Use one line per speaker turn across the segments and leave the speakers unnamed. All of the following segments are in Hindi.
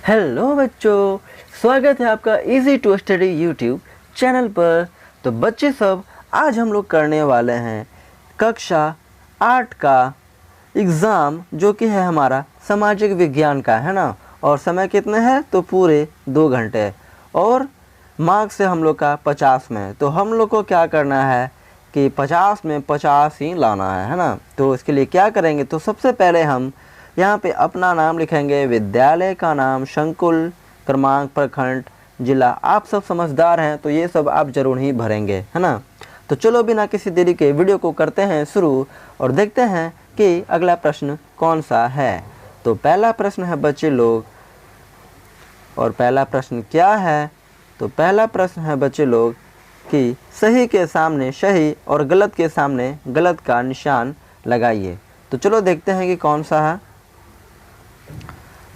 हेलो बच्चों, स्वागत है आपका easy to study YouTube channel पर। तो बच्चे सब, आज हम लोग करने वाले हैं कक्षा 8 का एग्ज़ाम, जो कि है हमारा सामाजिक विज्ञान का, है ना। और समय कितने हैं तो पूरे 2 घंटे, और मार्क्स है हम लोग का 50 में। तो हम लोग को क्या करना है कि 50 में 50 ही लाना है ना। तो इसके लिए क्या करेंगे, तो सबसे पहले हम यहाँ पे अपना नाम लिखेंगे, विद्यालय का नाम, संकुल, क्रमांक, प्रखंड, जिला। आप सब समझदार हैं तो ये सब आप जरूर ही भरेंगे, है ना। तो चलो बिना किसी देरी के वीडियो को करते हैं शुरू और देखते हैं कि अगला प्रश्न कौन सा है। तो पहला प्रश्न है बच्चे लोग, और पहला प्रश्न क्या है, तो पहला प्रश्न है बच्चे लोग कि सही के सामने सही और गलत के सामने गलत का निशान लगाइए। तो चलो देखते हैं कि कौन सा है।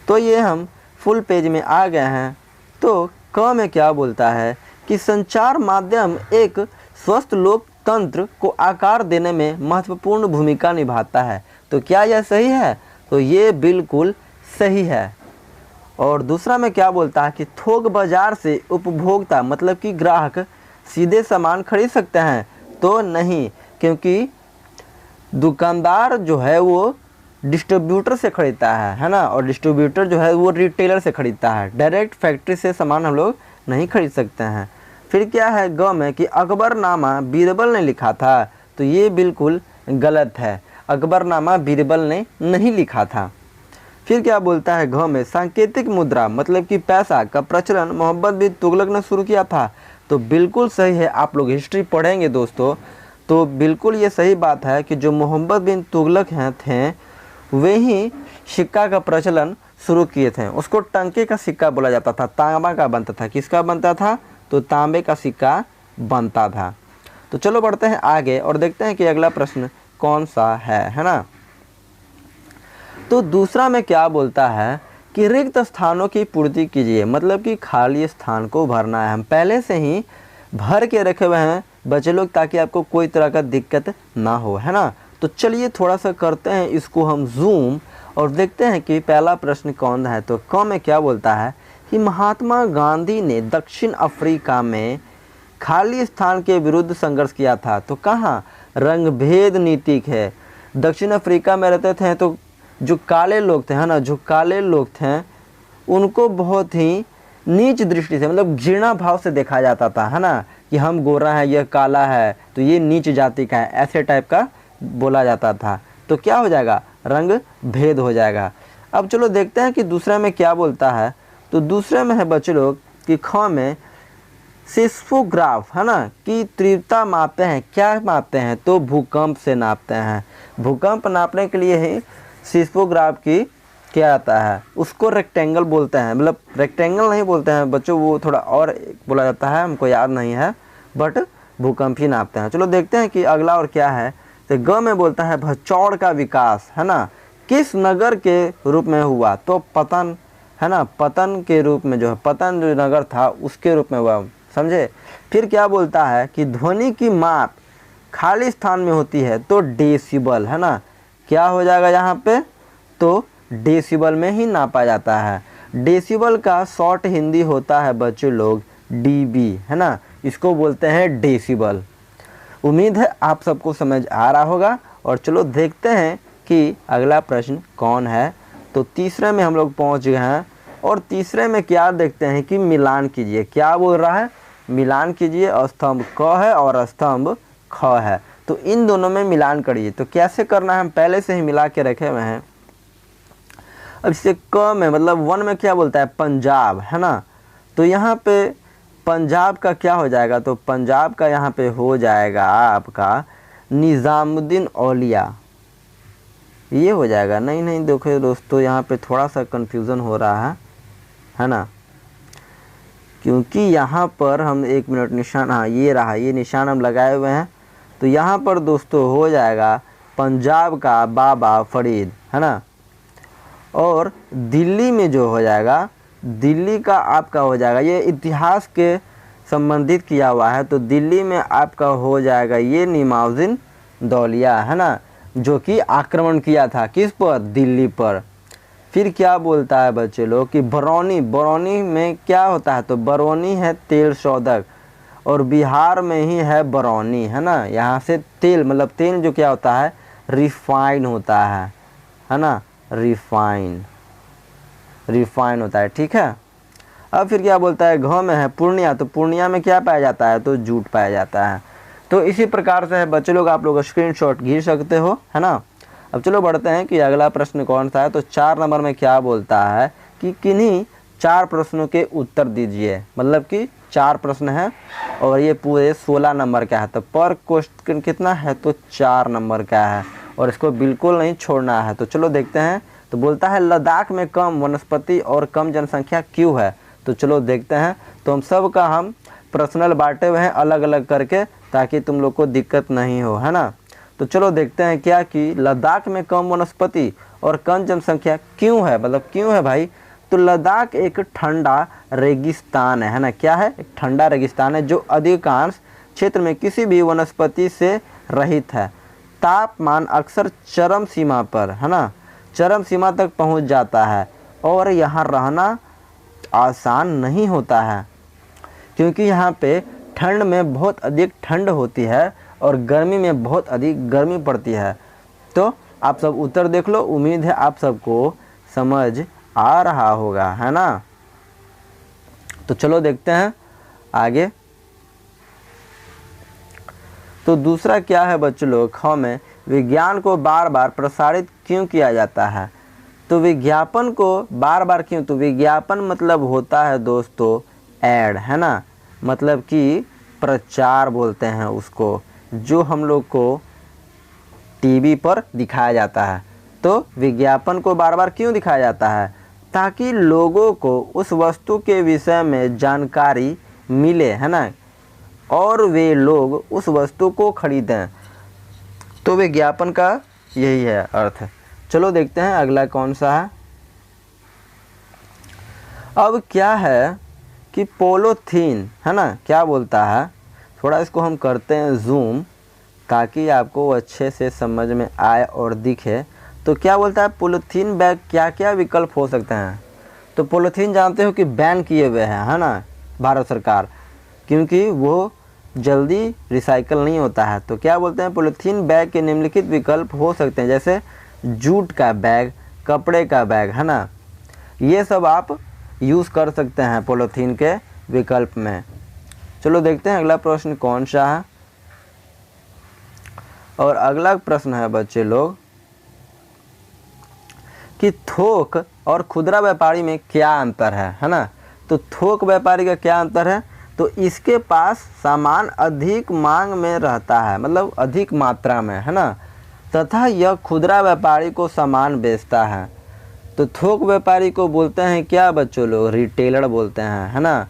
तो ये हम फुल पेज में आ गए हैं। तो क में क्या बोलता है कि संचार माध्यम एक स्वस्थ लोकतंत्र को आकार देने में महत्वपूर्ण भूमिका निभाता है। तो क्या यह सही है, तो ये बिल्कुल सही है। और दूसरा में क्या बोलता है कि थोक बाजार से उपभोक्ता मतलब कि ग्राहक सीधे सामान खरीद सकते हैं। तो नहीं, क्योंकि दुकानदार जो है वो डिस्ट्रीब्यूटर से ख़रीदता है ना। और डिस्ट्रीब्यूटर जो है वो रिटेलर से ख़रीदता है, डायरेक्ट फैक्ट्री से सामान हम लोग नहीं खरीद सकते हैं। फिर क्या है ग में कि अकबरनामा बीरबल ने लिखा था। तो ये बिल्कुल गलत है, अकबरनामा बीरबल ने नहीं लिखा था। फिर क्या बोलता है घ में, सांकेतिक मुद्रा मतलब कि पैसा का प्रचलन मोहम्मद बिन तुगलक ने शुरू किया था। तो बिल्कुल सही है। आप लोग हिस्ट्री पढ़ेंगे दोस्तों, तो बिल्कुल ये सही बात है कि जो मोहम्मद बिन तुगलक थे वे ही सिक्का का प्रचलन शुरू किए थे। उसको टंके का सिक्का बोला जाता था, तांबा का बनता था। किसका बनता था, तो तांबे का सिक्का बनता था। तो चलो बढ़ते हैं आगे और देखते हैं कि अगला प्रश्न कौन सा है ना। तो दूसरा में क्या बोलता है कि रिक्त स्थानों की पूर्ति कीजिए, मतलब कि खाली स्थान को भरना है। हम पहले से ही भर के रखे हुए हैं बच्चे लोग, ताकि आपको कोई तरह का दिक्कत ना हो, है ना। तो चलिए थोड़ा सा करते हैं इसको हम जूम और देखते हैं कि पहला प्रश्न कौन है। तो क में क्या बोलता है कि महात्मा गांधी ने दक्षिण अफ्रीका में खाली स्थान के विरुद्ध संघर्ष किया था। तो कहाँ, रंगभेद नीति है। दक्षिण अफ्रीका में रहते थे तो जो काले लोग थे, है ना, जो काले लोग थे उनको बहुत ही नीच दृष्टि से, मतलब घृणा भाव से देखा जाता था, है ना, कि हम गोरा है, यह काला है, तो ये नीच जाति का है, ऐसे टाइप का बोला जाता था। तो क्या हो जाएगा, रंग भेद हो जाएगा। अब चलो देखते हैं कि दूसरे में क्या बोलता है। तो दूसरे में है बच्चे लोग कि ख में सिस्मोग्राफ, है ना, कि तीव्रता मापते हैं। क्या मापते हैं, तो भूकंप से नापते हैं। भूकंप नापने के लिए ही सिस्मोग्राफ की क्या आता है, उसको रेक्टेंगल बोलते हैं। मतलब रेक्टेंगल नहीं बोलते हैं बच्चों, वो थोड़ा और बोला जाता है, हमको याद नहीं है, बट भूकंप ही नापते हैं। चलो देखते हैं कि अगला और क्या है। तो ग में बोलता है भचौड़ का विकास, है ना, किस नगर के रूप में हुआ। तो पतन, है ना, पतन के रूप में, जो है पतन जो नगर था उसके रूप में हुआ, समझे। फिर क्या बोलता है कि ध्वनि की माप खाली स्थान में होती है। तो डेसिबल, है ना, क्या हो जाएगा यहाँ पे, तो डेसिबल में ही नापा जाता है। डेसिबल का शॉर्ट हिंदी होता है बच्चे लोग डीबी, है ना, इसको बोलते हैं डेसिबल। उम्मीद है आप सबको समझ आ रहा होगा। और चलो देखते हैं कि अगला प्रश्न कौन है। तो तीसरे में हम लोग पहुंच गए हैं, और तीसरे में क्या देखते हैं कि मिलान कीजिए। क्या बोल रहा है, मिलान कीजिए। स्तंभ क है और स्तंभ ख है, तो इन दोनों में मिलान करिए। तो कैसे करना है, हम पहले से ही मिला के रखे हुए हैं। अब इसे क में, मतलब 1 में क्या बोलता है, पंजाब, है ना। तो यहाँ पे पंजाब का क्या हो जाएगा, तो पंजाब का यहाँ पे हो जाएगा आपका निज़ामुद्दीन औलिया, ये हो जाएगा। नहीं देखो दोस्तों, यहाँ पे थोड़ा सा कंफ्यूजन हो रहा है ना, क्योंकि यहाँ पर हम 1 मिनट निशान, हाँ ये रहा, ये निशान हम लगाए हुए हैं। तो यहाँ पर दोस्तों हो जाएगा पंजाब का बाबा फरीद, है ना। और दिल्ली में जो हो जाएगा, दिल्ली का आपका हो जाएगा, ये इतिहास के संबंधित किया हुआ है। तो दिल्ली में आपका हो जाएगा ये निज़ामुद्दीन दौलिया, है ना, जो कि आक्रमण किया था किस पर, दिल्ली पर। फिर क्या बोलता है बच्चे लोग कि बरौनी, बरौनी में क्या होता है, तो बरौनी है तेल शोधक और बिहार में ही है बरौनी, है ना। यहाँ से तेल मतलब तेल जो क्या होता है, रिफाइन होता है ना, रिफाइन होता है, ठीक है। अब फिर क्या बोलता है, घ में है पूर्णिया, तो पूर्णिया में क्या पाया जाता है, तो जूट पाया जाता है। तो इसी प्रकार से है बच्चे लोग, आप लोग स्क्रीनशॉट घिर सकते हो, है ना। अब चलो बढ़ते हैं कि अगला प्रश्न कौन सा है। तो 4 नंबर में क्या बोलता है कि किन्हीं 4 प्रश्नों के उत्तर दीजिए, मतलब कि 4 प्रश्न है और ये पूरे 16 नंबर का है। तो पर क्वेश्चन कितना है, तो 4 नंबर का है और इसको बिल्कुल नहीं छोड़ना है। तो चलो देखते हैं। तो बोलता है लद्दाख में कम वनस्पति और कम जनसंख्या क्यों है। तो चलो देखते हैं। तो हम सब का हम पर्सनल बांटे हुए हैं अलग अलग करके, ताकि तुम लोग को दिक्कत नहीं हो, है ना। तो चलो देखते हैं क्या कि लद्दाख में कम वनस्पति और कम जनसंख्या क्यों है, मतलब क्यों है भाई। तो लद्दाख एक ठंडा रेगिस्तान है ना, क्या है, एक ठंडा रेगिस्तान है जो अधिकांश क्षेत्र में किसी भी वनस्पति से रहित है। तापमान अक्सर चरम सीमा पर, है ना, चरम सीमा तक पहुंच जाता है और यहाँ रहना आसान नहीं होता है, क्योंकि यहाँ पे ठंड में बहुत अधिक ठंड होती है और गर्मी में बहुत अधिक गर्मी पड़ती है। तो आप सब उत्तर देख लो, उम्मीद है आप सबको समझ आ रहा होगा, है ना। तो चलो देखते हैं आगे। तो दूसरा क्या है बच्चों लोग, ख में विज्ञान को बार बार प्रसारित क्यों किया जाता है। तो विज्ञापन को बार बार क्यों, तो विज्ञापन मतलब होता है दोस्तों ऐड, है ना, मतलब कि प्रचार बोलते हैं उसको, जो हम लोग को टीवी पर दिखाया जाता है। तो विज्ञापन को बार बार क्यों दिखाया जाता है, ताकि लोगों को उस वस्तु के विषय में जानकारी मिले, है ना, और वे लोग उस वस्तु को खरीदें। तो विज्ञापन का यही है अर्थ। चलो देखते हैं अगला कौन सा है। अब क्या है कि पोलोथीन, है ना, क्या बोलता है, थोड़ा इसको हम करते हैं जूम ताकि आपको अच्छे से समझ में आए और दिखे। तो क्या बोलता है, पोलोथीन बैग क्या क्या विकल्प हो सकते हैं। तो पोलोथीन जानते हो कि बैन किए हुए हैं, है ना, भारत सरकार, क्योंकि वो जल्दी रिसाइकल नहीं होता है। तो क्या बोलते हैं, पोलोथीन बैग के निम्नलिखित विकल्प हो सकते हैं, जैसे जूट का बैग, कपड़े का बैग, है ना, ये सब आप यूज़ कर सकते हैं पोलोथीन के विकल्प में। चलो देखते हैं अगला प्रश्न कौन सा है। और अगला प्रश्न है बच्चे लोग कि थोक और खुदरा व्यापारी में क्या अंतर है ना। तो थोक व्यापारी का क्या अंतर है, तो इसके पास सामान अधिक मांग में रहता है, मतलब अधिक मात्रा में, है ना, तथा यह खुदरा व्यापारी को सामान बेचता है। तो थोक व्यापारी को बोलते हैं क्या बच्चों लोग, रिटेलर बोलते हैं, है ना,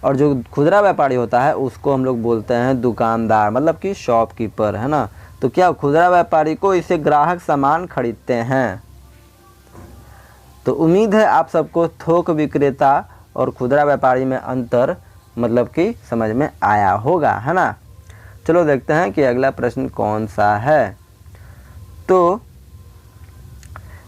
और जो खुदरा व्यापारी होता है उसको हम लोग बोलते हैं दुकानदार, मतलब कि शॉपकीपर, है ना। तो क्या खुदरा व्यापारी को इसे ग्राहक सामान खरीदते हैं। तो उम्मीद है आप सबको थोक विक्रेता और खुदरा व्यापारी में अंतर मतलब कि समझ में आया होगा, है ना। चलो देखते हैं कि अगला प्रश्न कौन सा है। तो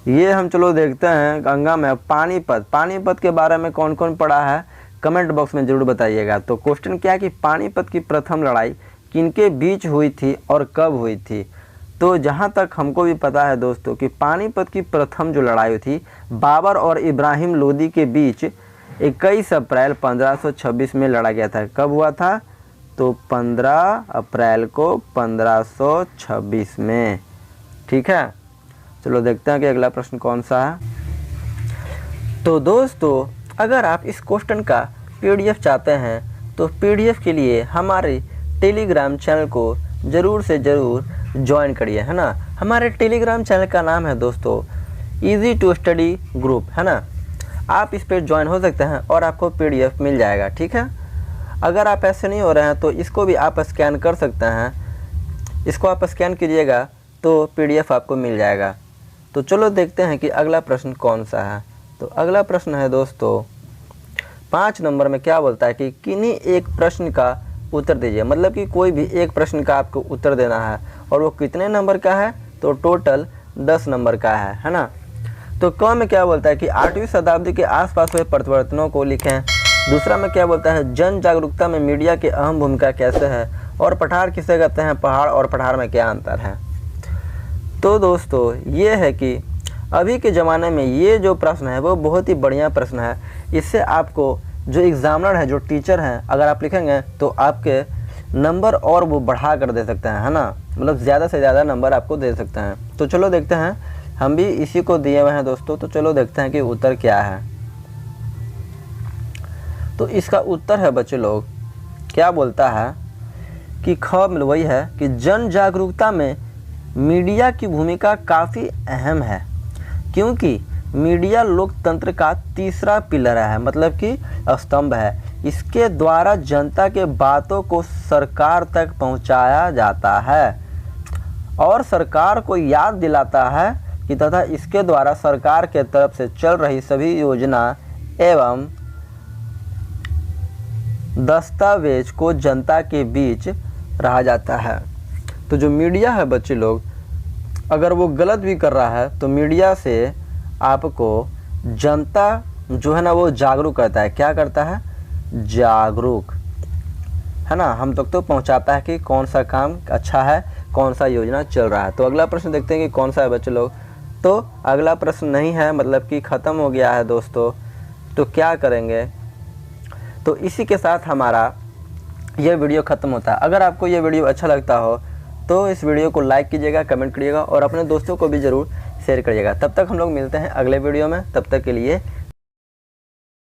ये हम चलो देखते हैं गंगा में पानीपत, पानीपत के बारे में कौन कौन पढ़ा है कमेंट बॉक्स में ज़रूर बताइएगा। तो क्वेश्चन क्या है कि पानीपत की प्रथम लड़ाई किनके बीच हुई थी और कब हुई थी। तो जहाँ तक हमको भी पता है दोस्तों कि पानीपत की प्रथम जो लड़ाई थी बाबर और इब्राहिम लोदी के बीच 21 अप्रैल 1526 में लड़ा गया था। कब हुआ था, तो 15 अप्रैल को 1526 में, ठीक है। चलो देखते हैं कि अगला प्रश्न कौन सा है। तो दोस्तों अगर आप इस क्वेश्चन का पीडीएफ चाहते हैं तो पीडीएफ के लिए हमारे टेलीग्राम चैनल को ज़रूर से ज़रूर ज्वाइन करिए, है ना। हमारे टेलीग्राम चैनल का नाम है दोस्तों इजी टू स्टडी ग्रुप, है ना। आप इस पर ज्वाइन हो सकते हैं और आपको पीडीएफ मिल जाएगा, ठीक है। अगर आप ऐसे नहीं हो रहे हैं तो इसको भी आप स्कैन कर सकते हैं, इसको आप स्कैन कीजिएगा तो पीडीएफ आपको मिल जाएगा। तो चलो देखते हैं कि अगला प्रश्न कौन सा है। तो अगला प्रश्न है दोस्तों 5 नंबर में क्या बोलता है कि किन्हीं एक प्रश्न का उत्तर दीजिए, मतलब कि कोई भी एक प्रश्न का आपको उत्तर देना है और वो कितने नंबर का है, तो टोटल 10 नंबर का है ना। तो क में क्या बोलता है कि 8वीं शताब्दी के आसपास हुए परिवर्तनों को लिखें। दूसरा में क्या बोलता है, जन जागरूकता में मीडिया की अहम भूमिका कैसे है, और पठार किसे कहते हैं, पहाड़ और पठार में क्या अंतर है। तो दोस्तों ये है कि अभी के ज़माने में ये जो प्रश्न है वो बहुत ही बढ़िया प्रश्न है। इससे आपको जो एग्जामिनर है, जो टीचर हैं, अगर आप लिखेंगे तो आपके नंबर और वो बढ़ा कर दे सकते हैं, है ना, मतलब ज़्यादा से ज़्यादा नंबर आपको दे सकते हैं। तो चलो देखते हैं, हम भी इसी को दिए हुए हैं दोस्तों। तो चलो देखते हैं कि उत्तर क्या है। तो इसका उत्तर है बच्चे लोग, क्या बोलता है कि ख में वही है कि जन जागरूकता में मीडिया की भूमिका काफ़ी अहम है, क्योंकि मीडिया लोकतंत्र का तीसरा पिलर है, मतलब कि स्तंभ है। इसके द्वारा जनता के बातों को सरकार तक पहुंचाया जाता है और सरकार को याद दिलाता है कि तथा इसके द्वारा सरकार के तरफ से चल रही सभी योजना एवं दस्तावेज को जनता के बीच रहा जाता है। तो जो मीडिया है बच्चे लोग, अगर वो गलत भी कर रहा है तो मीडिया से आपको जनता जो है ना वो जागरूक करता है। क्या करता है, जागरूक, है ना, हम तक तो पहुंचाता है कि कौन सा काम अच्छा है, कौन सा योजना चल रहा है। तो अगला प्रश्न देखते हैं कि कौन सा है बच्चे लोग। तो अगला प्रश्न नहीं है, मतलब कि ख़त्म हो गया है दोस्तों। तो क्या करेंगे, तो इसी के साथ हमारा यह वीडियो ख़त्म होता है। अगर आपको यह वीडियो अच्छा लगता हो तो इस वीडियो को लाइक कीजिएगा, कमेंट करिएगा और अपने दोस्तों को भी ज़रूर शेयर करिएगा। तब तक हम लोग मिलते हैं अगले वीडियो में। तब तक के लिए